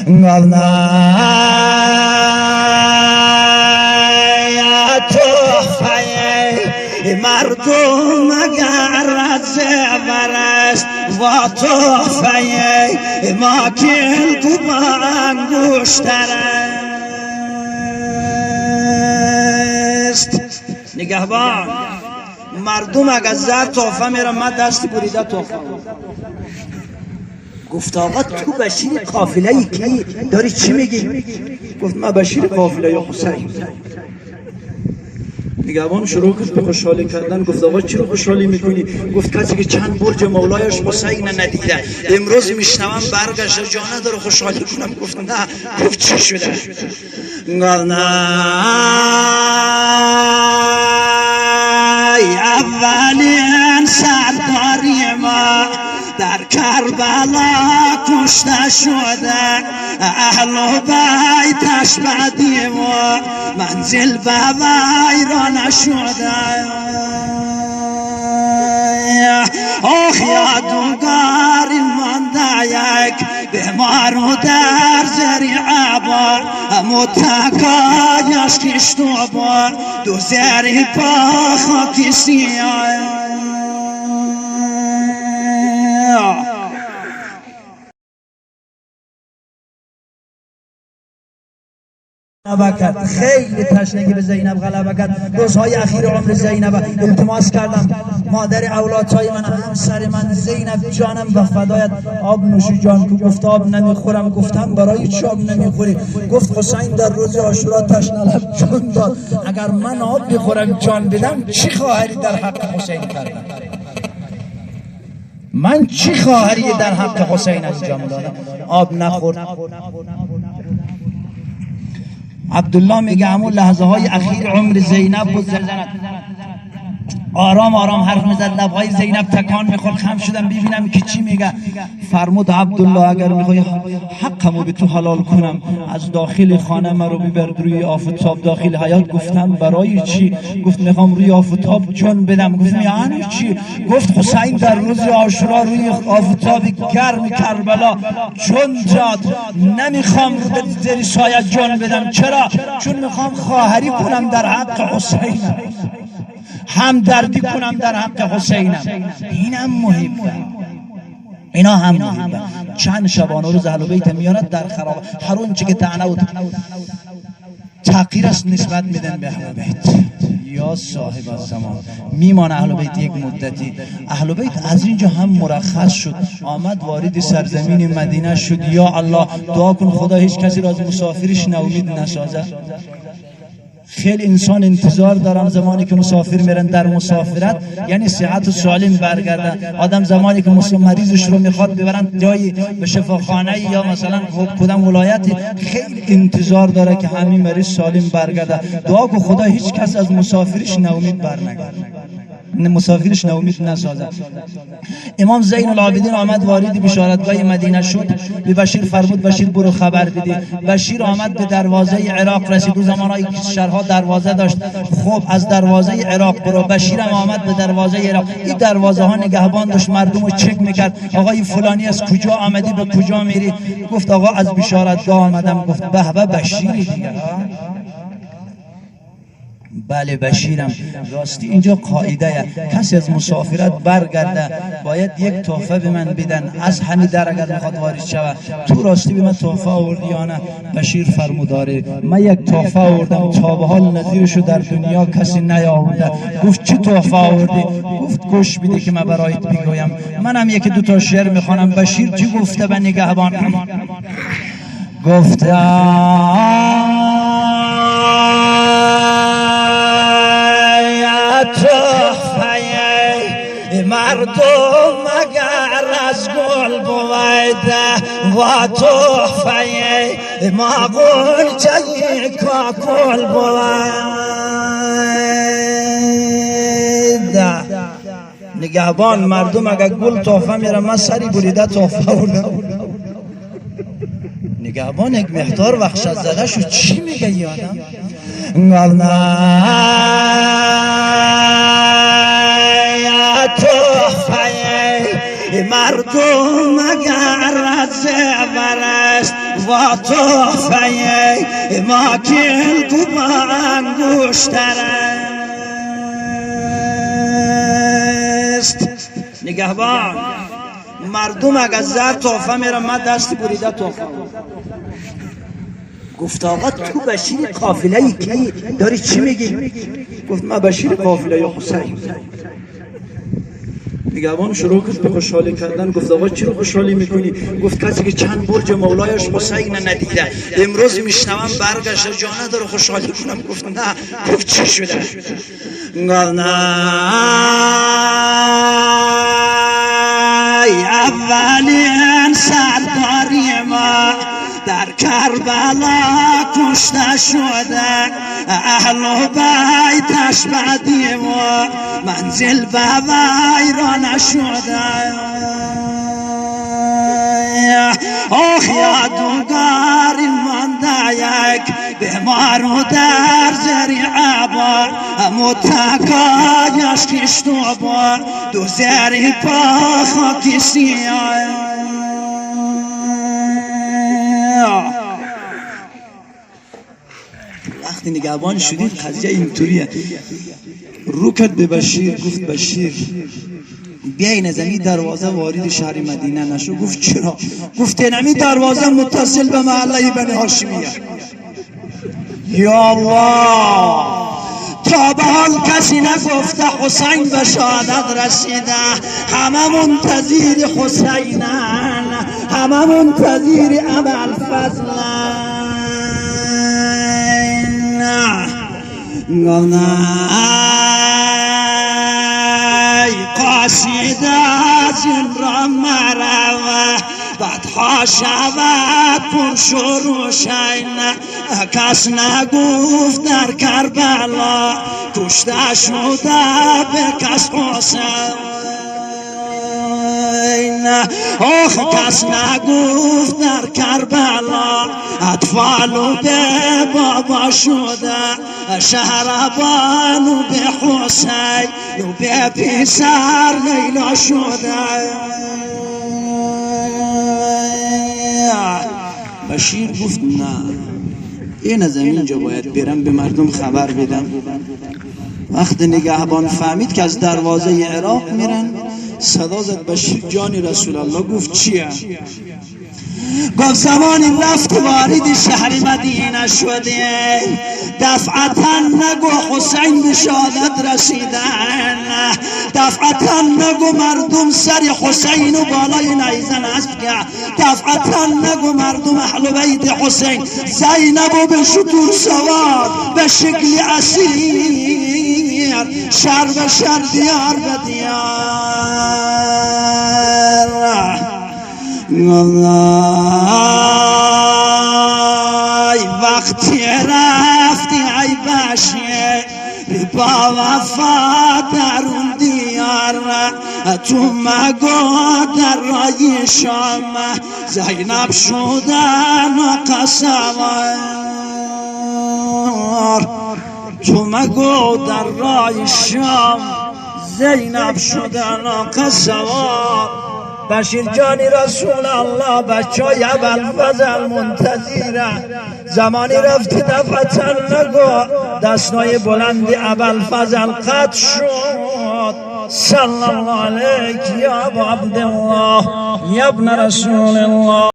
مردم اگر از زبر است و تحفه ما کلکو با انگوشتر است. نگهبان مردم اگر زر تحفه میرم من دست بریده تحفه گفت آقا تو بشیر قافله ای کی داری چی میگی؟ گفت من بشیر قافله حسین. نگهبان شروع کرد به خوشحالی کردن. گفت آقا چرا خوشحالی میکنی؟ گفت کسی که چند برج مولایش حسین ندیده امروز میشنوم برگشته جا نداره خوشحالی کنم. گفت نه. گفت چی شده؟ نه اولین سرداری ما در کربلا کشته شده، اهل و بیتش بعدی ما منزل به ویران شده. آخ یادگاری مانده یک بیمار و در ذریعه بار متکایش کشت و بار دو زری پا خاکی سیاه. خیلی تشنگی به زینب غلبه کرد. روزهای اخیر عمر زینب التماس کردم مادر اولادهای من همسر من زینب جانم و فدایت آب نوشی جان. گفت آب نمیخورم. گفتم برای چی آب نمیخوری؟ گفت حسین در روز عاشورا تشنه لب جان داد. اگر من آب بخورم جان بدم چی خواهری در حق حسین کردم؟ من چی خواهری در حق حسین انجام دادم؟ آب نخورد. عبدالله میگه همون لحظه های اخیر عمر زینب بود. آرام آرام حرف میزد. لبهای زینب تکان میخورد. خم شدم ببینم که چی میگه. فرمود عبدالله اگر میخوای حقمو به تو حلال کنم از داخل خانه من رو ببر روی آفتاب داخل حیات. گفتم برای چی؟ گفت میخوام روی آفتاب جان بدم. گفتم یعنی چی؟ گفت حسین در روز عاشورا روی آفتاب گرم کربلا جان داد. نمیخوام زیر سایه جان بدم. چرا؟ چون میخوام خواهری کنم در حق حسین، همدردی کنم در حق حسینم. اینم مهمه. اینا هم مهمه. چند شبانه روز اهل بیت میارد در خراب هر اون چه که طعنه و تحقیر است نسبت میدن به اهل بیت. یا صاحب الزمان میمان اهل بیت یک مدتی. اهل بیت از اینجا هم مرخص شد آمد وارد سرزمین مدینه شد. یا الله دعا کن خدا هیچ کسی را از مسافرش ناامید نسازه. خیلی انسان انتظار دارن زمانی که مسافر میرن در مسافرت یعنی صحت و سالم برگردن. آدم زمانی که مریضش رو میخواد ببرن جایی به شفاخانه یا مثلا کدام ولایت خیلی انتظار داره که همین مریض سالم برگرده. دعا کو خدا هیچ کس از مسافرش ناامید برنگرده، مسافرش ناامید نسازد. امام زین العابدین آمد وارد بشارتگاه مدینه شد. به بشیر فرمود بشیر برو خبر بده. بشیر آمد به دروازه عراق رسید. دو زمانایی که شهرها دروازه داشت. خب از دروازه عراق برو. بشیر هم آمد به دروازه عراق. این دروازه ها نگهبان داشت مردم رو چک میکرد. آقای فلانی از کجا آمدی به کجا میری؟ گفت آقا از بشارتگاه آمدم. گفت به به بشیری دیگه. بله بشیرم. راستی اینجا قاعده کسی از مسافرت برگرده باید یک تحفه به من بدن از همین در اگر میخواد وارد شود. تو راستی به من تحفه آوردی یا نه؟ بشیر فرموداره من یک تحفه آوردم تا به حال نظیرشو در دنیا کسی نیاورده. گفت چه تحفه آوردی؟ گفت گوش بده که من برایت بگویم. منم یکی دو تا شعر میخوانم. بشیر چی گفته به نگهبان؟ گفته تحفه مردم اگر از گل بویده و تحفه ما غنچه کاکل بویده. نگهبان مردم اگر گل تحفه میره من سری بریده تحفه بودم. نگهبان یک مقدار وحشت زده شو چی میگه یادم؟ تحفه مردم اگر از زبر است و توفه ما کل تو انگوشتر است. نگهبان مردم اگر زر توفه میره من دست بریده توفه. گفت آقا تو بشیر قافله ای کی داری چی میگی؟ گفت من بشیر قافله حسین. نگهبان شروع کرد به خوشحالی کردن. گفت آقا چرا خوشحالی میکنی؟ گفت کسی که چند برج مولایش حسین ندیده امروز میشنوم برگشته جا نداره خوشحالی کنم. گفت نه. گفت چی شده؟ گفت نه اولین سرداری ما در کربلا کشته شده، اهل بیتش بدیم و منزل به ویران شده. آخ یادگار مانده یک بیمار و در ذریعه با متکایش کشت و با دو زری پا خاکی سیاه. وقتی نگهبان شدید قضیه اینطوریه. رو کرد به بشیر. گفت بشیر بیاین از این دروازه وارد شهر مدینه نشو. گفت چرا؟ گفت اینمی دروازه متصل به محله بنی هاشمیه. یا الله تا به حال کسی نگفته حسین به شهادت رسیده. همه منتظر حسینن، همه منتظر ابوالفضلن. قاصده زن مروه بدها شود پر شروع شین. کس نگفت در کربلا کشته شده به کس حسین. آخ کس نگفت در کربلا اطفالو به بابا شده، شهربانو به حسین و به پسر لیلا شده. بشیر گفت نه این از اینجا باید برم به مردم خبر بدم. وقت نگهبان فهمید که از دروازه عراق میرن صدا زد بشیر جان رسول الله. گفت چیه؟ گفت زمانی رفت وارد شهر مدینه شده دفعتا نگو حسین به شهادت رسیدن، دفعتا نگو مردم سر حسین و بالای نیزه نصب کرد، دفعتا نگو مردم اهل بیت حسین زینب و به شتر سوار به شکل اسیر شر به شر دیار به دیار. وقتی رفتی ای بشیر با وفا در اون دیار تو مگو در رای شام زینب شدن و قسوار. تو مگو در رای شام زینب شدن و قسوار. بشیر جانی رسول الله بچای ابوالفضل منتظره. زمانی رفت دفعتا نگو دستای بلند ابوالفضل قطع شد. صلی الله علیک یا ابا عبدالله یا ابن رسول الله.